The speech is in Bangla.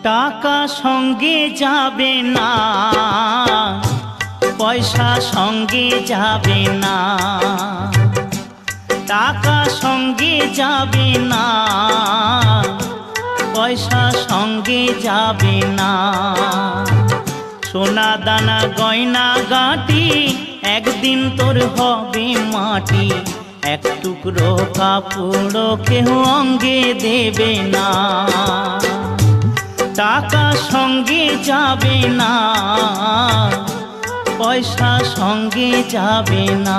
টাকা সঙ্গে যাবে না, পয়সা সঙ্গে যাবে না। টাকা সঙ্গে যাবে না, পয়সা সঙ্গে যাবে না। সোনা দানা গয়না গাঁটি একদিন তোর হবে মাটি। এক টুকরো কাপড় কেউ অঙ্গে দেবে না। টাকা সঙ্গে যাবে না, পয়সা সঙ্গে যাবে না।